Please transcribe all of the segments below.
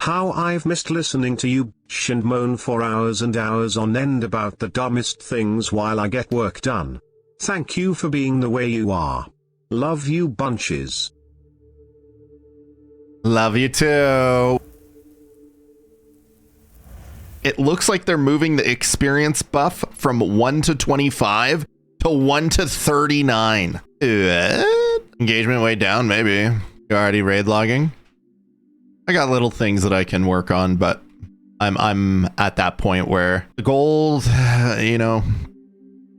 How I've missed listening to you bitch and moan for hours and hours on end about the dumbest things while I get work done. Thank you for being the way you are. Love you bunches. Love you too. It looks like they're moving the experience buff from 1 to 25 to 1 to 39. Engagement way down, maybe. You already raid logging? I got little things that I can work on, but I'm at that point where the goal, you know,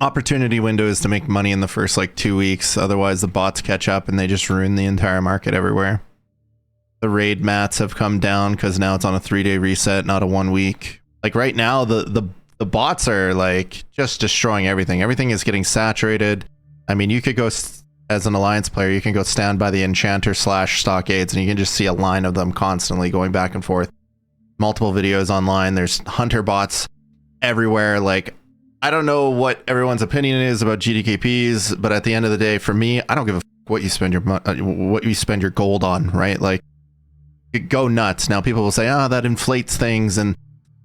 opportunity window is to make money in the first like 2 weeks. Otherwise the bots catch up and they just ruin the entire market everywhere. The raid mats have come down because now it's on a 3-day reset, not a 1 week. Like right now, the bots are like just destroying everything. Everything is getting saturated. I mean, you could go as an alliance player, you can go stand by the enchanter / stockades and you can just see a line of them constantly going back and forth. Multiple videos online. There's hunter bots everywhere. Like, I don't know what everyone's opinion is about GDKPs, but at the end of the day, for me, I don't give a f what you spend your gold on, right? Like, you go nuts. Now people will say, oh, that inflates things and,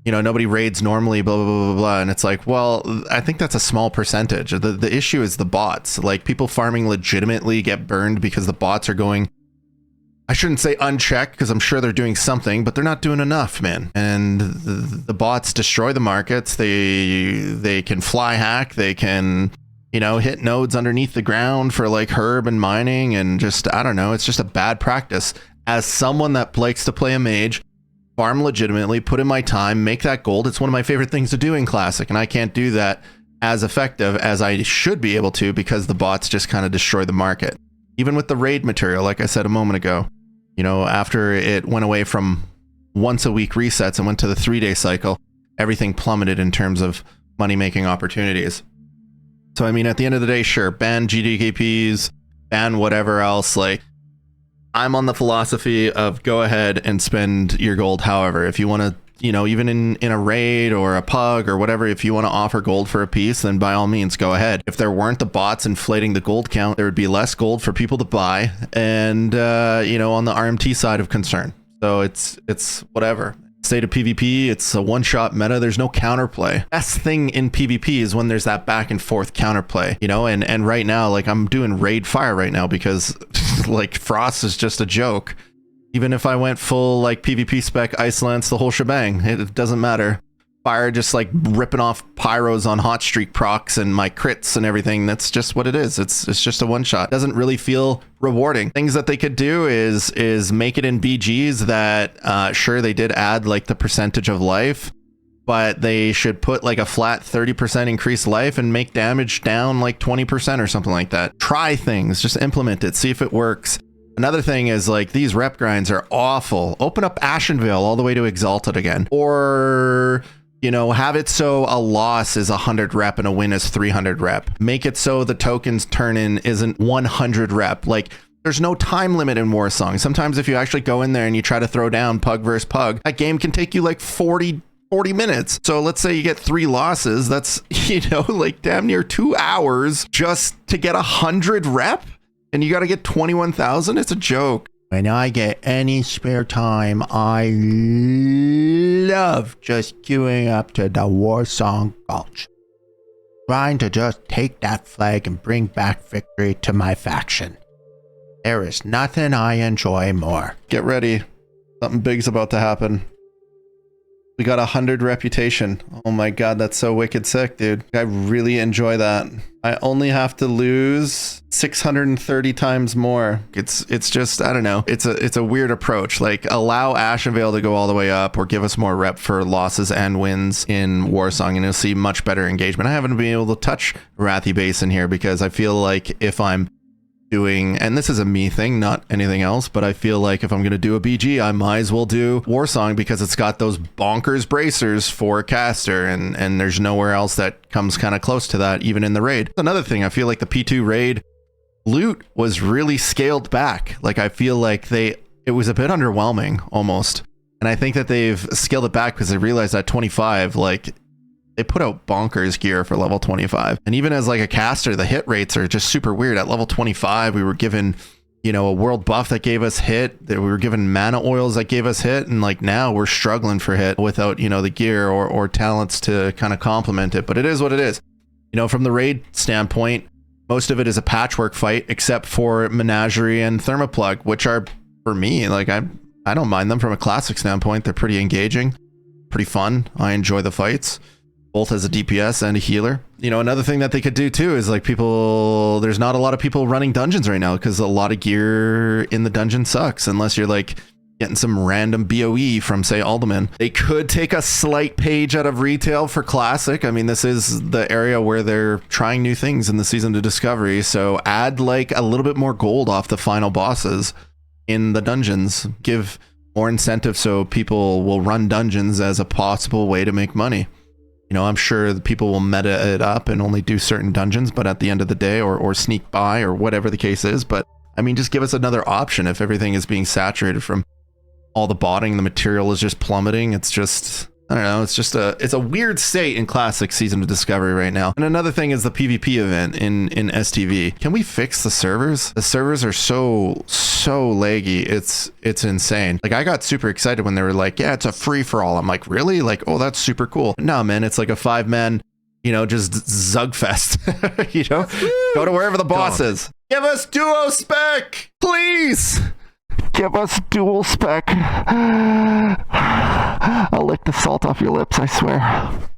you know, nobody raids normally, blah, blah, blah, blah, blah. And it's like, well, I think that's a small percentage. The issue is the bots. Like, people farming legitimately get burned because the bots are going, I shouldn't say unchecked because I'm sure they're doing something, but they're not doing enough, man. And the bots destroy the markets. They can fly hack. They can, you know, hit nodes underneath the ground for like herb and mining and just, I don't know. It's just a bad practice. As someone that likes to play a mage, farm legitimately, put in my time, make that gold. It's one of my favorite things to do in Classic, and I can't do that as effective as I should be able to because the bots just kind of destroy the market. Even with the raid material, like I said a moment ago, you know, after it went away from once a week resets and went to the 3-day cycle, everything plummeted in terms of money-making opportunities. So, I mean, at the end of the day, sure, ban GDKPs, ban whatever else, like, I'm on the philosophy of go ahead and spend your gold. However, if you want to, you know, even in a raid or a pug or whatever, if you want to offer gold for a piece, then by all means, go ahead. If there weren't the bots inflating the gold count, there would be less gold for people to buy. And, you know, on the RMT side of concern. So it's whatever. State of PvP, it's a one-shot meta. There's no counterplay. Best thing in PvP is when there's that back and forth counterplay, you know, and right now, like, I'm doing raid fire right now because like Frost is just a joke. Even if I went full like PvP spec, Ice Lance, the whole shebang, it doesn't matter. Fire just like ripping off pyros on hot streak procs and my crits and everything. That's just what it is. It's just a one shot. Doesn't really feel rewarding. Things that they could do is make it in BGs that sure, they did add like the percentage of life, but they should put like a flat 30% increased life and make damage down like 20% or something like that. Try things, just implement it, see if it works. Another thing is like these rep grinds are awful. Open up Ashenvale all the way to Exalted again, or, you know, have it so a loss is 100 rep and a win is 300 rep. Make it so the tokens turn in isn't 100 rep. Like, there's no time limit in Warsong. Sometimes if you actually go in there and you try to throw down pug versus pug, that game can take you like 40 minutes. So let's say you get 3 losses. That's, you know, like damn near 2 hours just to get 100 rep. And you got to get 21,000. It's a joke. When I get any spare time, I love just queuing up to the Warsong Gulch, trying to just take that flag and bring back victory to my faction. There is nothing I enjoy more. Get ready. Something big's about to happen. We got 100 reputation. Oh my god, that's so wicked sick, dude. I really enjoy that. I only have to lose 630 times more. It's just, I don't know. It's a weird approach. Like, allow Ashenvale to go all the way up or give us more rep for losses and wins in Warsong and you'll see much better engagement. I haven't been able to touch Wrathy Basin here because I feel like if I'm doing, and this is a me thing, not anything else, but I feel like if I'm going to do a BG, I might as well do Warsong because it's got those bonkers bracers for a caster, and there's nowhere else that comes kind of close to that, even in the raid. Another thing, I feel like the P2 raid loot was really scaled back. Like, I feel like it was a bit underwhelming almost. And I think that they've scaled it back because they realized that 25, like, they put out bonkers gear for level 25. And even as like a caster, the hit rates are just super weird. At level 25, we were given, you know, a world buff that gave us hit, that we were given mana oils that gave us hit, and like now we're struggling for hit without, you know, the gear or talents to kind of complement it. But it is what it is. You know, from the raid standpoint, most of it is a patchwork fight, except for Menagerie and Thermoplug, which are, for me, like I don't mind them from a classic standpoint. They're pretty engaging, pretty fun. I enjoy the fights, both as a DPS and a healer. You know, another thing that they could do too is like there's not a lot of people running dungeons right now because a lot of gear in the dungeon sucks unless you're like getting some random BOE from, say, Alderman. They could take a slight page out of retail for classic. I mean, this is the area where they're trying new things in the Season to Discovery. So add like a little bit more gold off the final bosses in the dungeons. Give more incentive so people will run dungeons as a possible way to make money. You know, I'm sure the people will meta it up and only do certain dungeons, but at the end of the day, or sneak by or whatever the case is. But I mean, just give us another option if everything is being saturated from all the botting, the material is just plummeting. It's just, I don't know, it's a weird state in classic Season of Discovery right now. And another thing is the PvP event in STV. Can we fix the servers? The servers are so laggy. It's insane. Like, I got super excited when they were like, yeah, it's a free for all. I'm like, really? Like, oh, that's super cool. No, man, it's like a 5-man, you know, just Zugfest. You know, go to wherever the boss is. Give us duo spec, please. Give us dual spec. I'll lick the salt off your lips, I swear.